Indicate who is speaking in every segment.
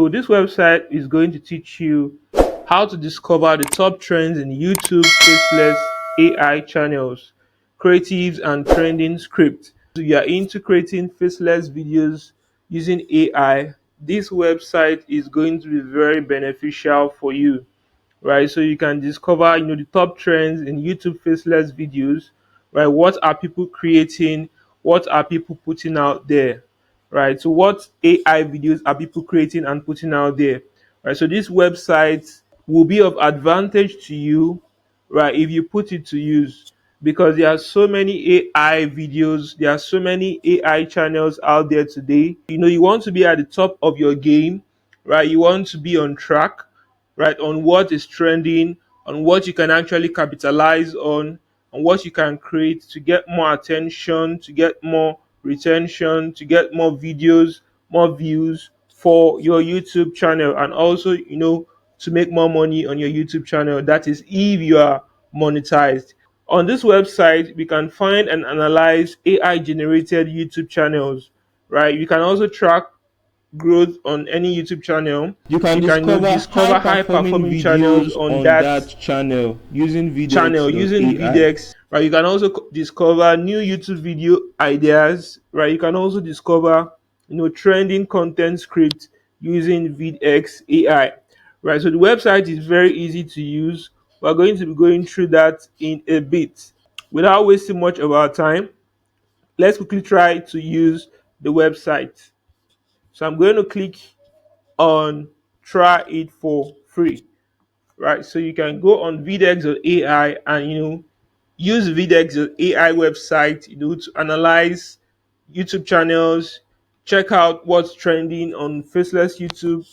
Speaker 1: So this website is going to teach you how to discover the top trends in YouTube Faceless AI channels, creatives and trending scripts. If you are into creating faceless videos using AI, this website is going to be very beneficial for you, right? So you can discover, the top trends in YouTube faceless videos, right? What are people creating? What are people putting out there, right? So what AI videos are people creating and putting out there, right? So this website will be of advantage to you, right, if you put it to use, because there are so many AI videos, there are so many AI channels out there today. You want to be at the top of your game, right? You want to be on track, right, on what is trending, on what you can actually capitalize on what you can create to get more attention, to get more retention, to get more videos, more views for your YouTube channel, and also, to make more money on your YouTube channel. That is if you are monetized. On this website, we can find and analyze AI generated YouTube channels, right? You can also track growth on any YouTube channel.
Speaker 2: You can
Speaker 1: You can
Speaker 2: discover high
Speaker 1: discover high
Speaker 2: performing
Speaker 1: performing channels
Speaker 2: videos
Speaker 1: on
Speaker 2: on
Speaker 1: that
Speaker 2: that channel using
Speaker 1: channel using
Speaker 2: videx.ai.
Speaker 1: VDEX, right? You can also discover new YouTube video ideas, right? You can also discover, trending content script using VidX AI, right? So the website is very easy to use. We're going to be going through that in a bit. Without wasting much of our time, let's quickly try to use the website. So I'm going to click on try it for free, right? So you can go on VDEX.ai and use VDEX.ai website, to analyze YouTube channels, check out what's trending on faceless YouTube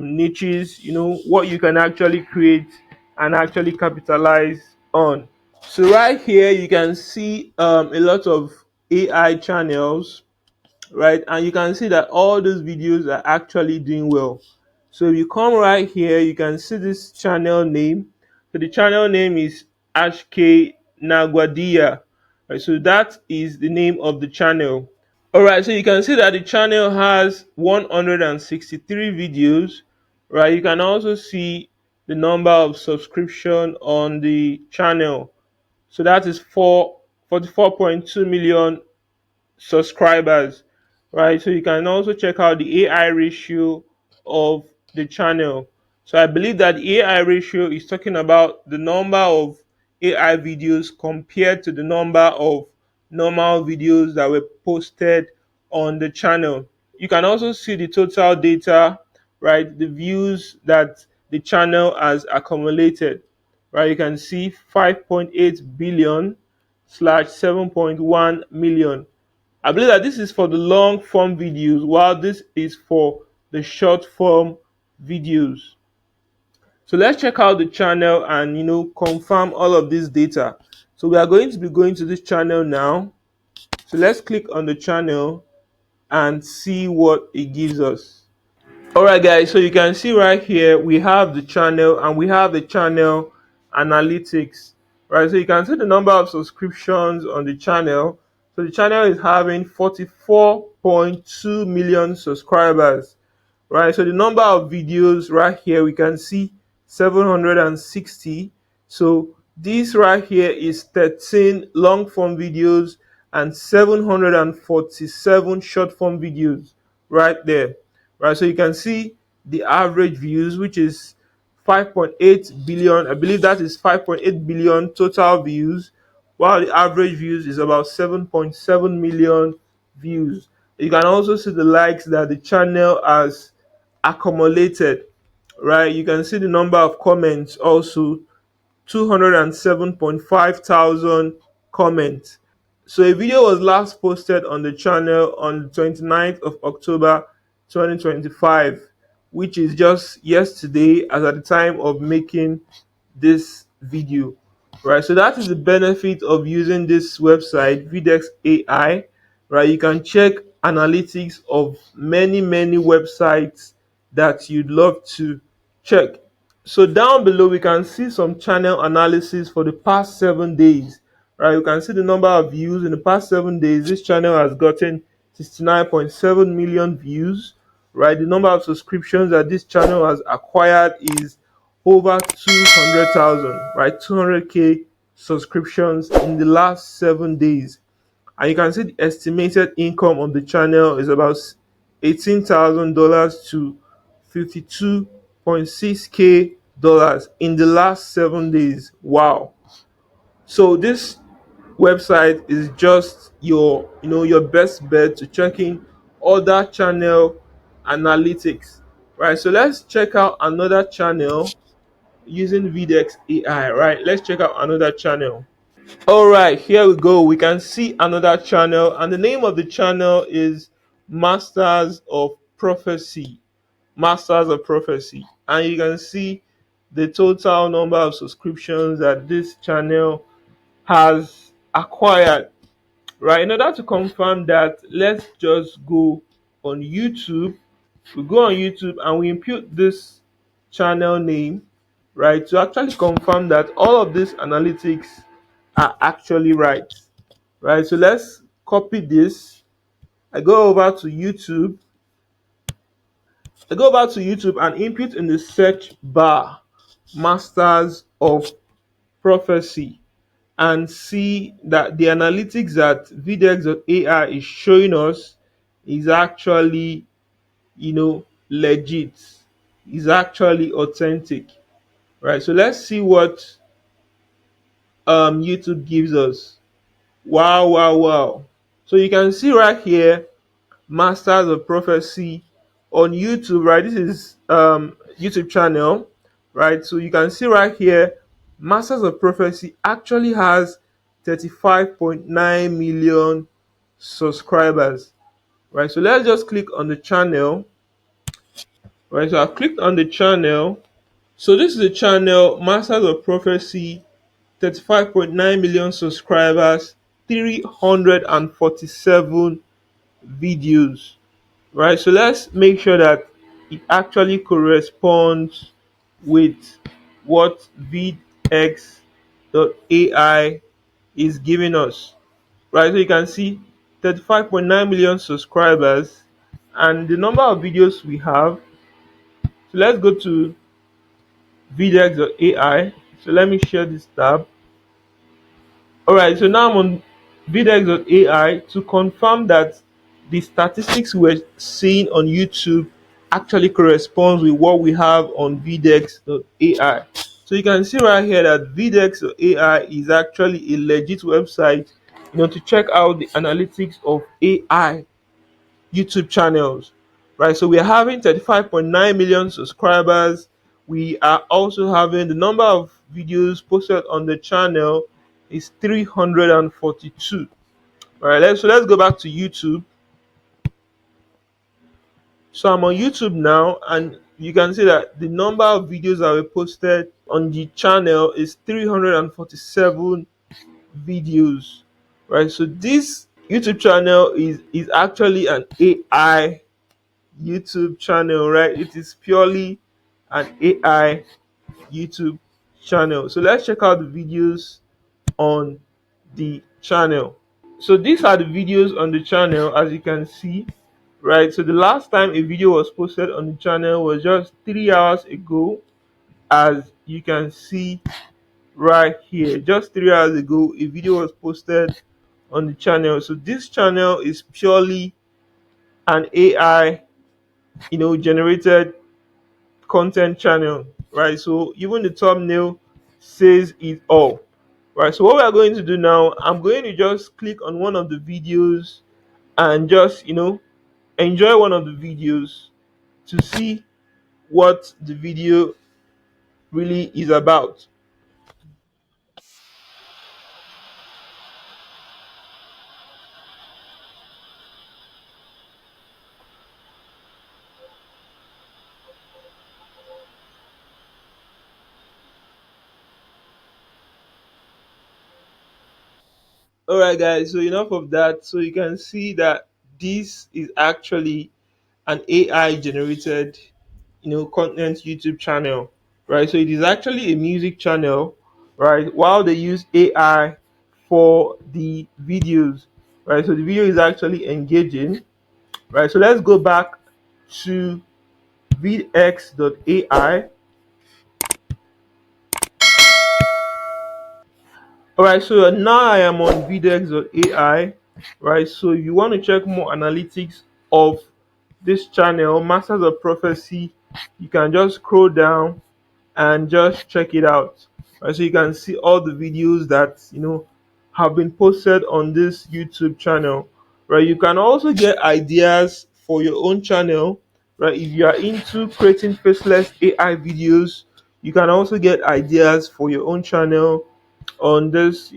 Speaker 1: niches, what you can actually create and actually capitalize on. So right here you can see a lot of AI channels, right? And you can see that all those videos are actually doing well. So if you come right here, you can see this channel name. So the channel name is HK Nagwadia. Right, so that is the name of the channel. All right, so you can see that the channel has 163 videos, right? You can also see the number of subscription on the channel. So that is 44.2 million subscribers, right? So you can also check out the AI ratio of the channel. So I believe that the AI ratio is talking about the number of AI videos compared to the number of normal videos that were posted on the channel. You can also see the total data, right? The views that the channel has accumulated, right? You can see 5.8 billion slash 7.1 million. I believe that this is for the long form videos, while this is for the short form videos. So let's check out the channel and confirm all of this data. So we are going to be going to this channel now. So let's click on the channel and see what it gives us. All right, guys, so you can see right here we have the channel and we have the channel analytics, right? So you can see the number of subscriptions on the channel. So the channel is having 44.2 million subscribers, right? So the number of videos right here, we can see 760. So this right here is 13 long form videos and 747 short form videos right there, right? So you can see the average views, which is 5.8 billion. I believe that is 5.8 billion total views, while the average views is about 7.7 million views. You can also see the likes that the channel has accumulated, right? You can see the number of comments also, 207.5 thousand comments. So a video was last posted on the channel on the 29th of October 2025, which is just yesterday as at the time of making this video, right? So that is the benefit of using this website, Videx AI, right? You can check analytics of many websites that you'd love to check. So down below, we can see some channel analysis for the past 7 days, right? You can see the number of views in the past 7 days. This channel has gotten 69.7 million views, right? The number of subscriptions that this channel has acquired is over 200,000, right? 200k subscriptions in the last 7 days. And you can see the estimated income on the channel is about $18,000 to 52.6k dollars in the last 7 days. Wow. So this website is just your best bet to checking other channel analytics, right? So let's check out another channel using VDX AI, right? Let's check out another channel. All right, here we go. We can see another channel, and the name of the channel is Masters of Prophecy. Masters of Prophecy. And you can see the total number of subscriptions that this channel has acquired. Right, in order to confirm that, let's just go on YouTube. We go on YouTube and we input this channel name, right, to actually confirm that all of these analytics are actually right. Right, so let's copy this. I go over to YouTube. I go back to YouTube and input in the search bar Masters of Prophecy and see that the analytics that VDX.ai is showing us is actually, legit, is actually authentic, right? So let's see what YouTube gives us. Wow, wow, wow. So you can see right here Masters of Prophecy on YouTube, right? This is YouTube channel, right? So you can see right here, Masters of Prophecy actually has 35.9 million subscribers, right? So let's just click on the channel, right? So I've clicked on the channel. So this is the channel, Masters of Prophecy, 35.9 million subscribers, 347 videos. Right, so let's make sure that it actually corresponds with what VX.ai is giving us. Right, so you can see 35.9 million subscribers and the number of videos we have. So let's go to VX.ai. So let me share this tab. Alright, so now I'm on VDX.ai to confirm that the statistics we're seeing on YouTube actually corresponds with what we have on VDX.ai. So you can see right here that VDX.ai is actually a legit website, to check out the analytics of AI YouTube channels, right? So we are having 35.9 million subscribers. We are also having the number of videos posted on the channel is 342. All right, let's go back to YouTube. So I'm on YouTube now, and you can see that the number of videos that were posted on the channel is 347 videos, right? So this YouTube channel is actually an AI YouTube channel, right? It is purely an AI YouTube channel. So let's check out the videos on the channel. So these are the videos on the channel, as you can see, right? So the last time a video was posted on the channel was just 3 hours ago, as you can see right here. Just 3 hours ago, a video was posted on the channel. So this channel is purely an AI, generated content channel, right? So even the thumbnail says it all, right? So what we are going to do now, I'm going to just click on one of the videos and just enjoy one of the videos to see what the video really is about. All right, guys, so enough of that. So you can see that this is actually an AI generated content YouTube channel, right? So it is actually a music channel, right? While they use AI for the videos, right? So the video is actually engaging, right? So let's go back to vidx.ai. All right, so now I am on vidx.ai, right? So if you want to check more analytics of this channel, Masters of Prophecy, you can just scroll down and just check it out. Right, so you can see all the videos that have been posted on this YouTube channel. Right, you can also get ideas for your own channel. Right, if you are into creating faceless AI videos, you can also get ideas for your own channel on this,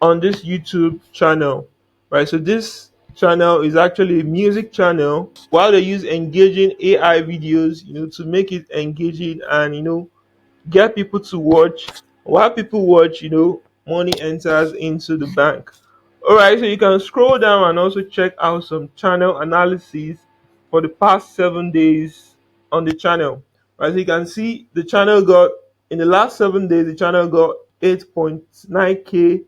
Speaker 1: on this YouTube channel. Right, so this channel is actually a music channel. While they use engaging AI videos, to make it engaging and get people to watch. While people watch, money enters into the bank. All right, so you can scroll down and also check out some channel analysis for the past 7 days on the channel. As you can see, the channel got, in the last 7 days, the channel got 8.9k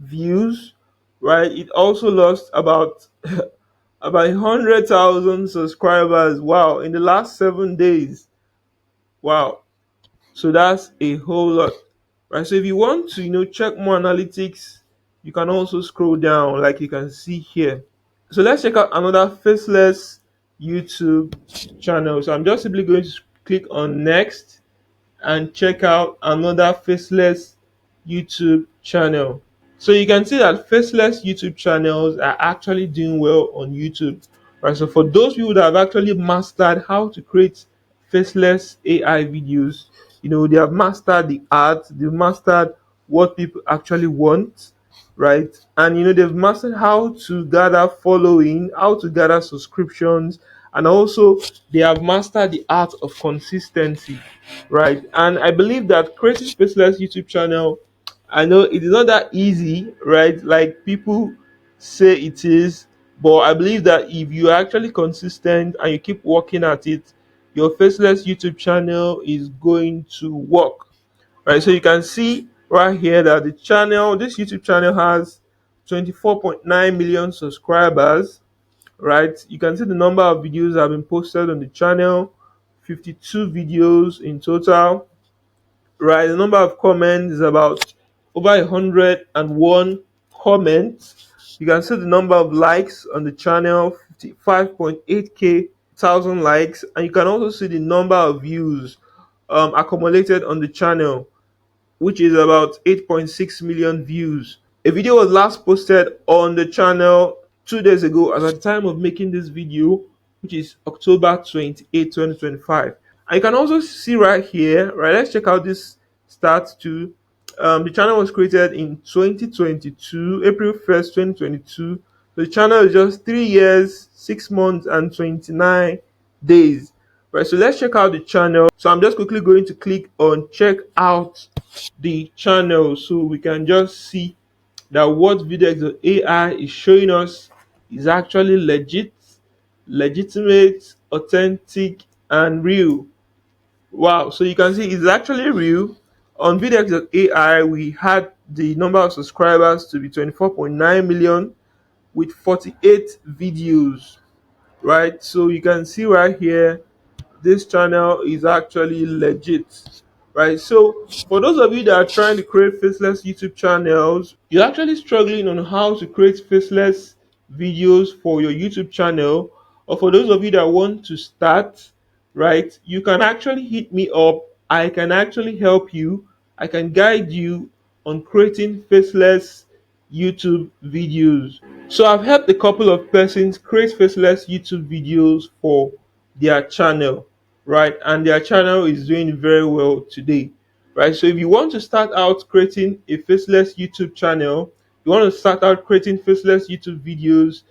Speaker 1: views. Right, it also lost about about 100,000 subscribers. Wow, in the last 7 days. Wow, so that's a whole lot, right? So if you want to, check more analytics, you can also scroll down like you can see here. So let's check out another faceless YouTube channel. So I'm just simply going to click on next and check out another faceless YouTube channel. So you can see that faceless YouTube channels are actually doing well on YouTube. Right. So for those people that have actually mastered how to create faceless AI videos, they have mastered the art, they've mastered what people actually want, right? And they've mastered how to gather following, how to gather subscriptions, and also they have mastered the art of consistency, right? And I believe that creating faceless YouTube channel, I know it is not that easy, right? Like people say it is, but I believe that if you are actually consistent and you keep working at it, your faceless YouTube channel is going to work. Right, so you can see right here that this YouTube channel has 24.9 million subscribers. Right, you can see the number of videos that have been posted on the channel, 52 videos in total. Right, the number of comments is about over 101 comments. You can see the number of likes on the channel, 55.8k thousand likes, and you can also see the number of views accumulated on the channel, which is about 8.6 million views. A video was last posted on the channel 2 days ago as at the time of making this video, which is October 28, 2025. And you can also see right here, right? Let's check out this start too. The channel was created in 2022, April 1st, 2022. So the channel is just 3 years, 6 months, and 29 days. Right, so let's check out the channel. So I'm just quickly going to click on check out the channel so we can just see that what AI is showing us is actually legit, legitimate, authentic, and real. Wow, so you can see it's actually real. On AI, we had the number of subscribers to be 24.9 million with 48 videos, right? So you can see right here this channel is actually legit, right? So for those of you that are trying to create faceless YouTube channels, you're actually struggling on how to create faceless videos for your YouTube channel, or for those of you that want to start, right? You can actually hit me up. I can actually help you. I can guide you on creating faceless YouTube videos. So I've helped a couple of persons create faceless YouTube videos for their channel, right? And their channel is doing very well today, right? So if you want to start out creating a faceless YouTube channel, you want to start out creating faceless YouTube videos,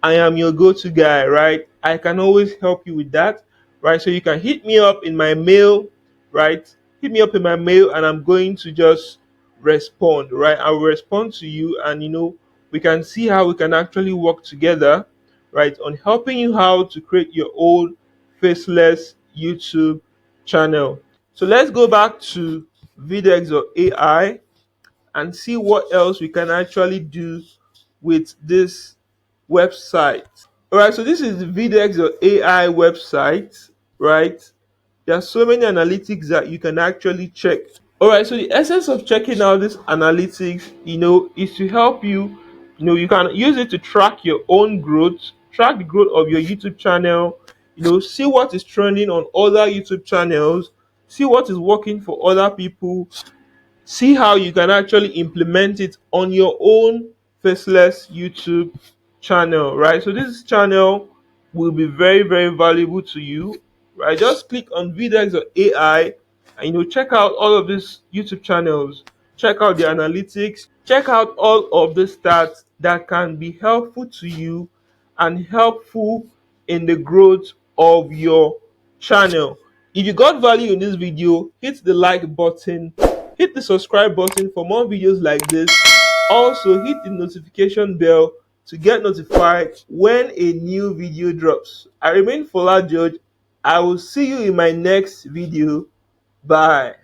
Speaker 1: I am your go-to guy, right? I can always help you with that, right? So you can hit me up in my mail, right? Hit me up in my mail and I'm going to just respond, right? I will respond to you and we can see how we can actually work together, right, on helping you how to create your own faceless YouTube channel. So let's go back to AI and see what else we can actually do with this website. All right, so this is the vidx.ai website, right? There are so many analytics that you can actually check. All right, so the essence of checking out this analytics, is to help you. You can use it to track your own growth, track the growth of your YouTube channel. See what is trending on other YouTube channels, see what is working for other people, see how you can actually implement it on your own faceless YouTube channel, right? So this channel will be very, very valuable to you, right? Just click on videx or AI and check out all of these YouTube channels, check out the analytics, check out all of the stats that can be helpful to you and helpful in the growth of your channel. If you got value in this video, hit the like button, hit the subscribe button for more videos like this. Also, hit the notification bell to get notified when a new video drops. I remain Fola George. I will see you in my next video. Bye.